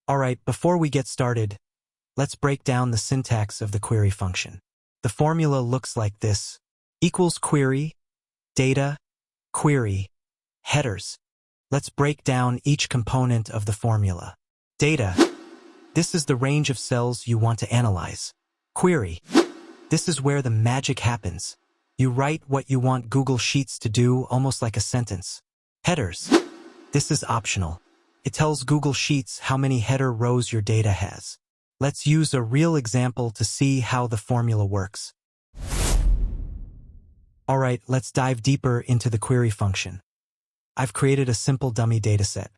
Alright, before we get started, let's break down the syntax of the query function. The formula looks like this: equals query, data, query, headers. Let's break down each component of the formula. Data. This is the range of cells you want to analyze. Query. This is where the magic happens. You write what you want Google Sheets to do, almost like a sentence. Headers. This is optional. It tells Google Sheets how many header rows your data has. Let's use a real example to see how the formula works. Alright, let's dive deeper into the query function. I've created a simple dummy dataset.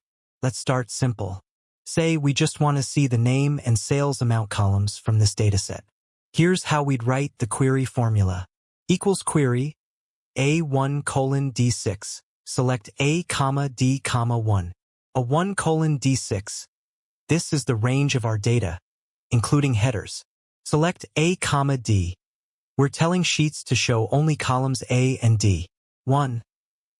Let's start simple. Say we just want to see the name and sales amount columns from this dataset. Here's how we'd write the query formula. Equals query, A1:D6, select A,D,1. A 1:D6. This is the range of our data, including headers. Select A,D. We're telling Sheets to show only columns A and D. 1.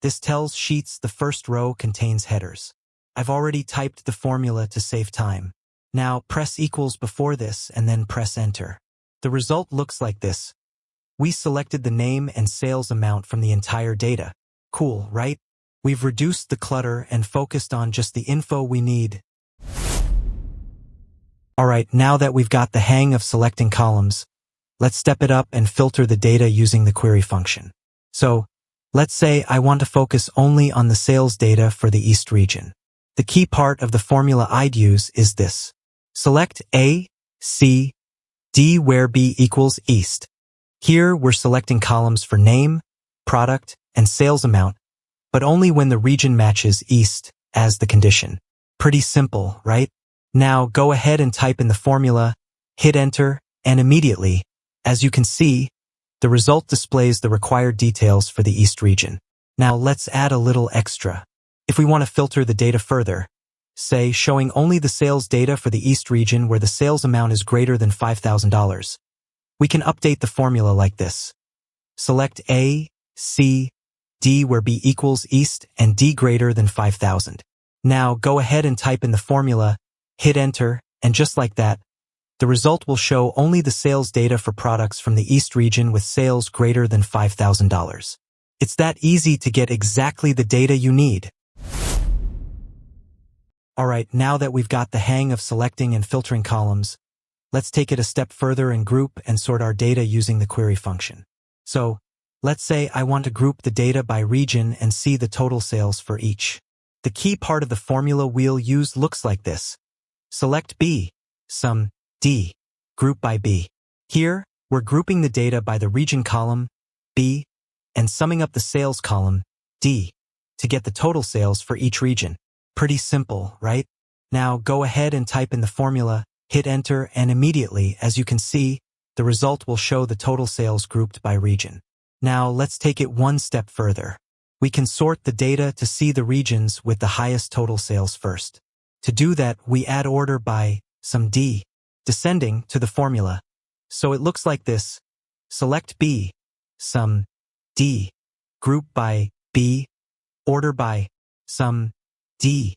This tells Sheets the first row contains headers. I've already typed the formula to save time. Now press equals before this and then press enter. The result looks like this. We selected the name and sales amount from the entire data. Cool, right? We've reduced the clutter and focused on just the info we need. Alright, now that we've got the hang of selecting columns, let's step it up and filter the data using the query function. So, let's say I want to focus only on the sales data for the East region. The key part of the formula I'd use is this. Select A, C, D where B equals East. Here we're selecting columns for name, product, and sales amount, but only when the region matches East as the condition. Pretty simple, right? Now go ahead and type in the formula, hit enter, and immediately, as you can see, the result displays the required details for the East region. Now let's add a little extra. If we want to filter the data further, say showing only the sales data for the East region where the sales amount is greater than $5,000, we can update the formula like this. Select A, C, D where B equals East and D greater than 5,000. Now go ahead and type in the formula, hit enter, and just like that, the result will show only the sales data for products from the East region with sales greater than $5,000. It's that easy to get exactly the data you need. Alright, now that we've got the hang of selecting and filtering columns, let's take it a step further and group and sort our data using the query function. So, let's say I want to group the data by region and see the total sales for each. The key part of the formula we'll use looks like this. Select B, sum, D, group by B. Here, we're grouping the data by the region column, B, and summing up the sales column, D, to get the total sales for each region. Pretty simple, right? Now go ahead and type in the formula, hit enter, and immediately, as you can see, the result will show the total sales grouped by region. Now let's take it one step further. We can sort the data to see the regions with the highest total sales first. To do that, we add order by sum D, descending to the formula. So it looks like this. Select B, sum D, group by B, order by sum D,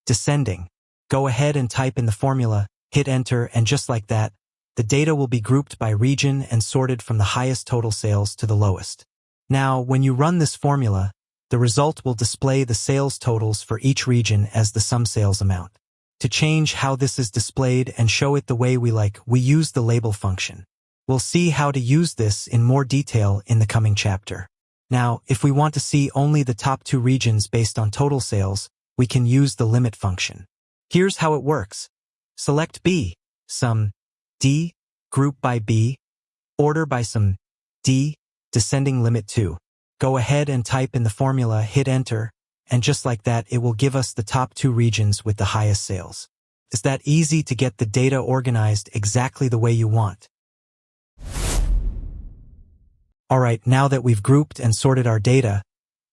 descending. Go ahead and type in the formula, hit enter, and just like that, the data will be grouped by region and sorted from the highest total sales to the lowest. Now, when you run this formula, the result will display the sales totals for each region as the sum sales amount. To change how this is displayed and show it the way we like, we use the label function. We'll see how to use this in more detail in the coming chapter. Now, if we want to see only the top 2 regions based on total sales, we can use the limit function. Here's how it works. Select B, sum D, group by B, order by sum D, descending limit 2. Go ahead and type in the formula, hit enter, and just like that, it will give us the top 2 regions with the highest sales. It's that easy to get the data organized exactly the way you want. Alright, now that we've grouped and sorted our data,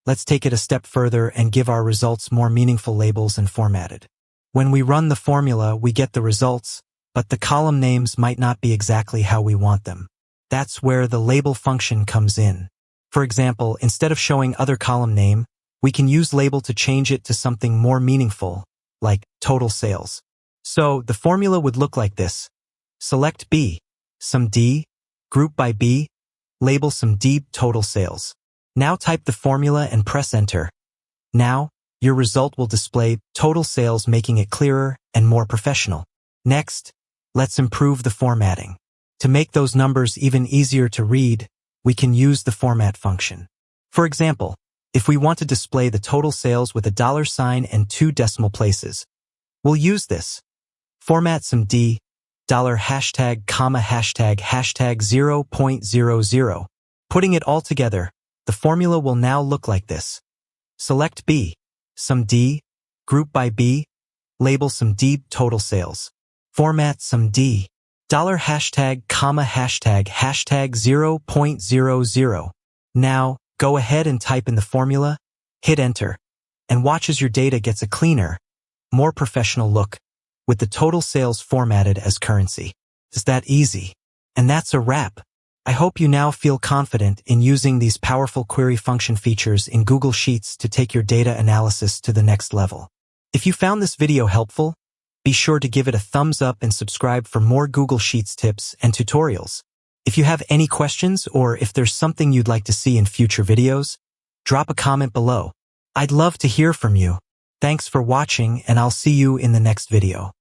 let's take it a step further and give our results more meaningful labels and formatted. When we run the formula, we get the results, but the column names might not be exactly how we want them. That's where the label function comes in. For example, instead of showing other column name, we can use label to change it to something more meaningful, like total sales. So the formula would look like this. Select B, sum D, group by B, label sum D total sales. Now type the formula and press enter. Now, your result will display total sales, making it clearer and more professional. Next, let's improve the formatting. To make those numbers even easier to read, we can use the format function. For example, if we want to display the total sales with a $sign and 2 decimal places, we'll use this. Format sum D, $hashtag, hashtag, hashtag 0.00. Putting it all together, the formula will now look like this. Select B, sum D, group by B, label sum D total sales. Format sum D, $hashtag, hashtag, hashtag 0.00. Now, go ahead and type in the formula, hit enter, and watch as your data gets a cleaner, more professional look, with the total sales formatted as currency. It's that easy. And that's a wrap. I hope you now feel confident in using these powerful query function features in Google Sheets to take your data analysis to the next level. If you found this video helpful, be sure to give it a thumbs up and subscribe for more Google Sheets tips and tutorials. If you have any questions or if there's something you'd like to see in future videos, drop a comment below. I'd love to hear from you. Thanks for watching, and I'll see you in the next video.